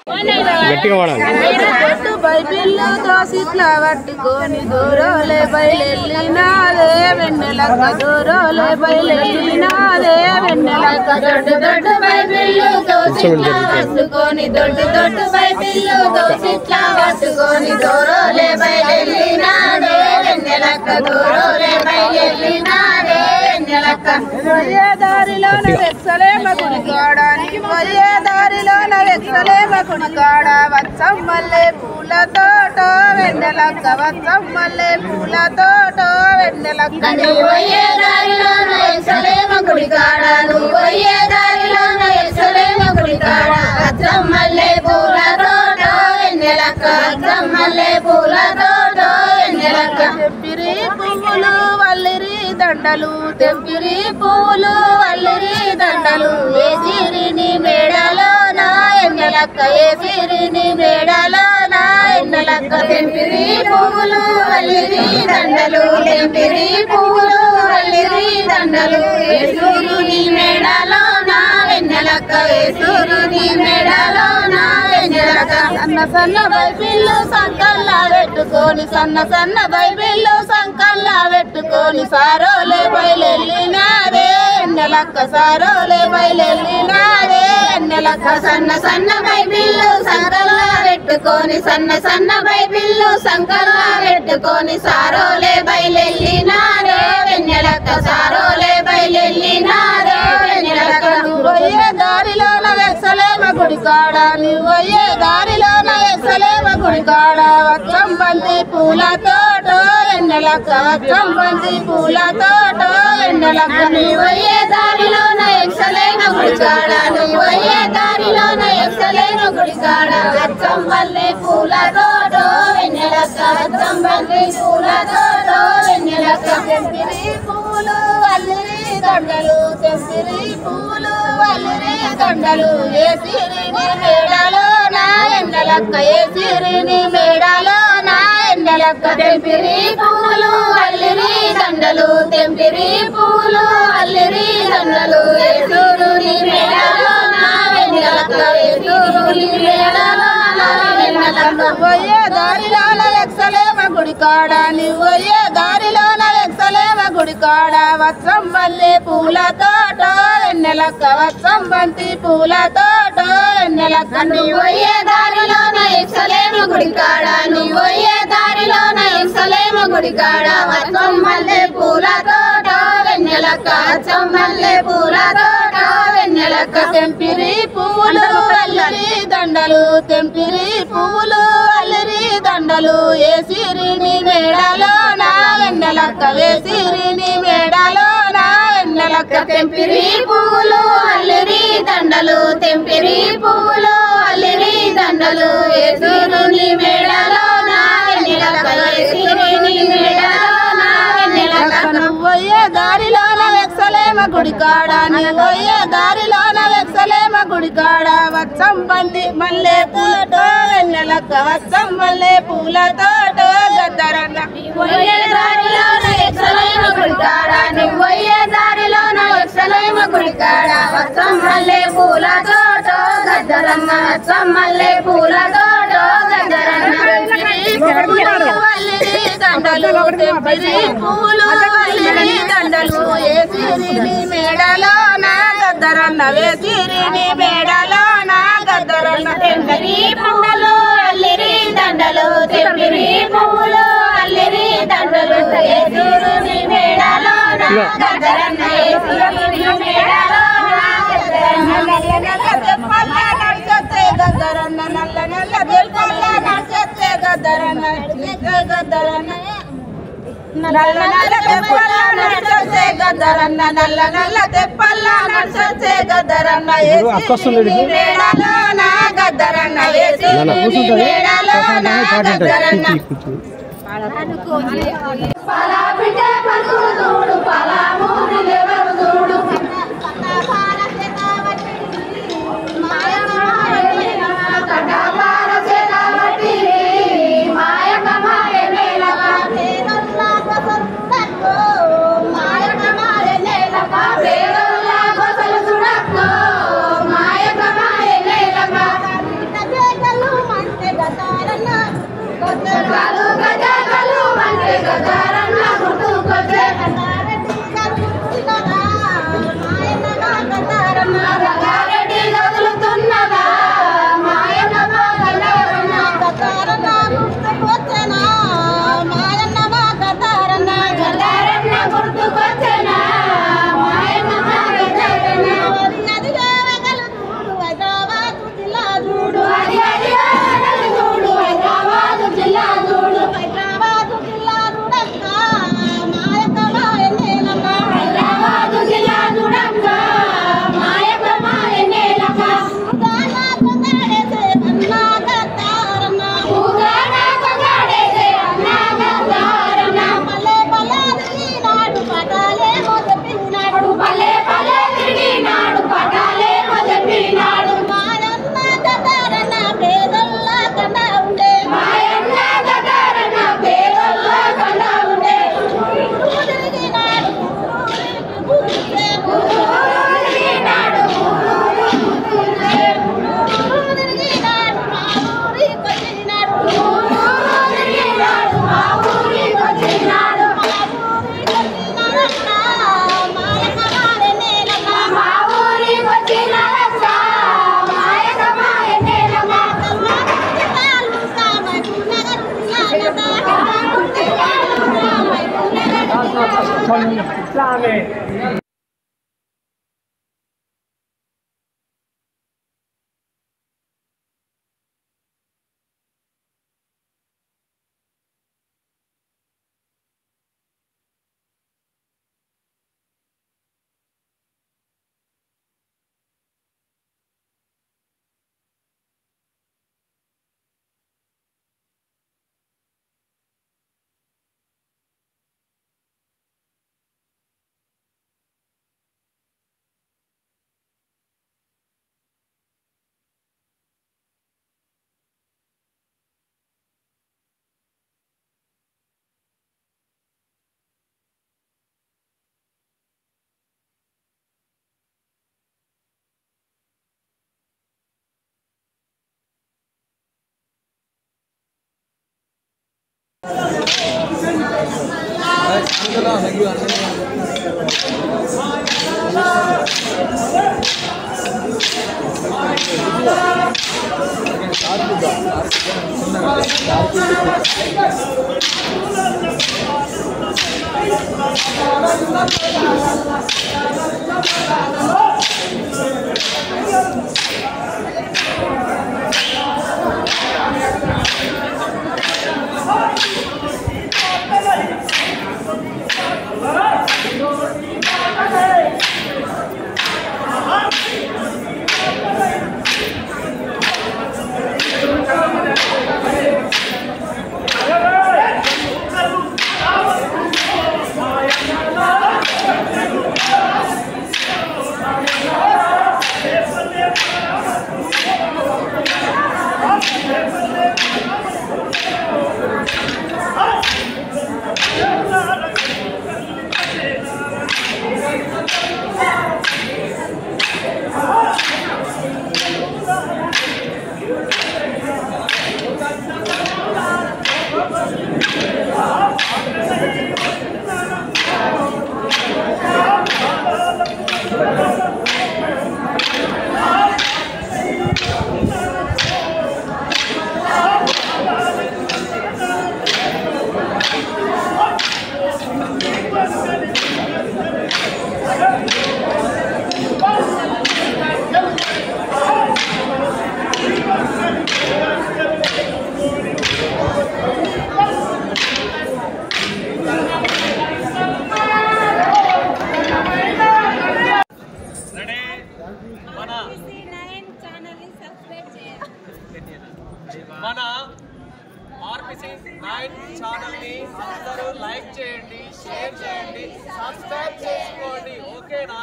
గట్టిగా వాడాలి. బైబిల్లు దోసిట్లా పట్టుకొని దూరోలే బయలెళ్ళినాదే వెన్నెలక్క దూరోలే బయలెళ్ళినాదే వెన్నెలక్క దొడ్డు దొడ్డు బైబిల్లు దోసిట్లా పట్టుకొని దొడ్డు దొడ్డు బైబిల్లు దోసిట్లా పట్టుకొని దూరోలే బయలెళ్ళినాదే వెన్నెలక్క దూరోలే బయలెళ్ళినాదే వెన్నెలక్క. పోయే దారిలోన వెచ్చలేమ గుడికాడానికి పోయే దారిలోన వెచ్చలేమ గుడికాడ వచ్చమ్మల్లే పూల తోట వెన్నెలక్క వచ్చమ్మల్లే పూల తోట వెన్నెలక్క. నువ్వు పోయే దారిలోన వెచ్చలేమ గుడికాడ నువ్వు పోయే దారిలోన వెచ్చలేమ గుడికాడ వచ్చమ్మల్లే పూల తోట వెన్నెలక్క వచ్చమ్మల్లే పూల తోట వెన్నెలక్క. తెంపిరి పువ్వులు వల్లిరి దండలు తెంపిరి పువ్వులు వల్లిరి దండలు ఏ సిరిని మేడలో నా ఎన్నెలక్క ఏ సిరిని మేడలో నా ఎన్నెలక్క. తెంపిరి పువ్వులు వల్లిరి దండలు తెంపిరి పువ్వులు వల్లిరి దండలు ఏ సూర్యుని మేడలో నా వెన్నెలక్క ఏ సూర్యుని మేడలో నా వెన్నెలక్క. సన్న సన్న బైబిల్లు సంకల్లా పెట్టుకొని సన్న సన్న బైబిల్లు సంకల్లా పెట్టుకొని సారోలే బయలెళ్ళినాదే ఎన్నెలక్క సారోలే బయలెళ్ళినాదే ఎన్నెలక్క. సన్న సన్న బైబిల్లు సంకల్లా పెట్టుకొని సన్న సన్న బైబిల్లు సంకల్లా పెట్టుకొని సారోలే బయలెళ్ళినాదే వెన్నెలక్క సారోలే బయలెళ్ళినాదే వెన్నెలక్క. నువ్వయ్యే దారిలోన వెచ్చలేమ గుడికాడ నువ్వయ్యే దారిలోన వెచ్చలేమ గుడికాడ వచ్చంబంతి పూల తోట వెన్నెలక్క వచ్చంబంతి పూల తోట వెన్నెలక్క. నువ్వయ్యే దారిలోన వెచ్చలేమ గుడికాడ నువ్వయ్యే దారిలోన వెచ్చలేమ గుడికాడ వచ్చంబల్లే పూల తోట వెన్నెలక్క వచ్చంబల్లి పూల తోట వెన్నెలక్క. తెంపిరి పూలు వల్లిరి దండలు తెంపిరి పూలు వల్లిరి దండలు ఏ సిరిని మేడలో నా ఎన్నెలక్క ఏ సిరిని మేడలో నా ఎన్నెలక్క. తెంపిరి పూలు వల్లిరి దండలు తెంపిరి పూలు వల్లిరి దండలు ఏ సూర్యుని మేడలో నా ఎన్నెలక్క ఏ సూర్యుని మేడలో నా ఎన్నెలక్క. పోయే దారిలోన వెచ్చలేమ గుడికాడ నువ్వయ్యే దారిలోన వెచ్చలేమ గుడికాడ వచ్చంబల్లే పూల తోట వెన్నెలక్క వచ్చంబంతి పూల తోట వెన్నెలక్క. నువ్వయ్యే దారిలోన వెచ్చలేమ గుడికాడ నువ్వయ్యే దారిలోన వెచ్చలేమ గుడికాడ వచ్చంబల్లే పూల తోట వెన్నెలక్క వచ్చంబల్లే పూల తోట వెన్నెలక్క. తెంపిరి పువ్వులు వల్లిరి దండలు తెంపిరి పువ్వులు వల్లిరి దండలు ఏ సిరిని మేడలో నా వెన్నెలక్క ఏ సిరిని మేడలో నా వెన్నెలక్క. తెంపిరి పువ్వులు వల్లిరి దండలు తెంపిరి పువ్వులు వల్లిరి దండలు ఏ సిరిని మేడలో నా వెన్నెలక్క ఏ సిరిని మేడలో నా వెన్నెలక్క. నువ్వయ్యే దారిలోన వెచ్చలేమ గుడికాడ నువ్వయ్యే దారిలోన వెచ్చలేమ గుడికాడ వచ్చంబంతి మల్లె పూల వెన్నెలక్క వచ్చంబల్లే పూల తోట గద్దరన్న. నువ్వయ్యే దారిలోన వెచ్చలేమ గుడికాడ నువ్వయ్యే దారిలోన వెచ్చలేమ గుడికాడ వచ్చంబల్లే పూల తోట గద్దరన్న వచ్చంబల్లే పూల తోట గద్దరన్న. వల్లిరి దండలు తెంపిరి పూలు వల్లిరి దండలు ఏ సిరిని మేడలో నా గద్దరన్న ఏ సిరిని మేడలో నా గద్దరన్న. తెంపిరి పువ్వులు వల్లిరి దండలు తెంపిరి పువ్వులు వల్లిరి దండలు ఏ సిరిని మేడలో నా గద్దరన్న ఏ సిరిని మేడలో నా గద్దరన్న. నల్ల నల్ల తెప్పల్లా నడిచొచ్చే గద్దరన్న నల్ల నల్ల తెప్పల్లా నడిచొచ్చే గద్దరన్న గద్దరన్న. నల్ల నల్ల తెప్పల్లా నడిచొచ్చే గద్దరన్న నల్ల నల్ల తెప్పల్లా నడిచొచ్చే గద్దరన్న ఏ సిరిని మేడలో నా గద్దరన్న ఏ సిరిని మేడలో నా గద్దరన్న. పలా బిడ్డ పలుకులు చూడు పలా మూరిలెవరు చూడు మన RPC9 ఛానల్ ని అందరూ లైక్ చేయండి, షేర్ చేయండి, సబ్స్క్రైబ్ చేసుకోండి. ఓకేనా?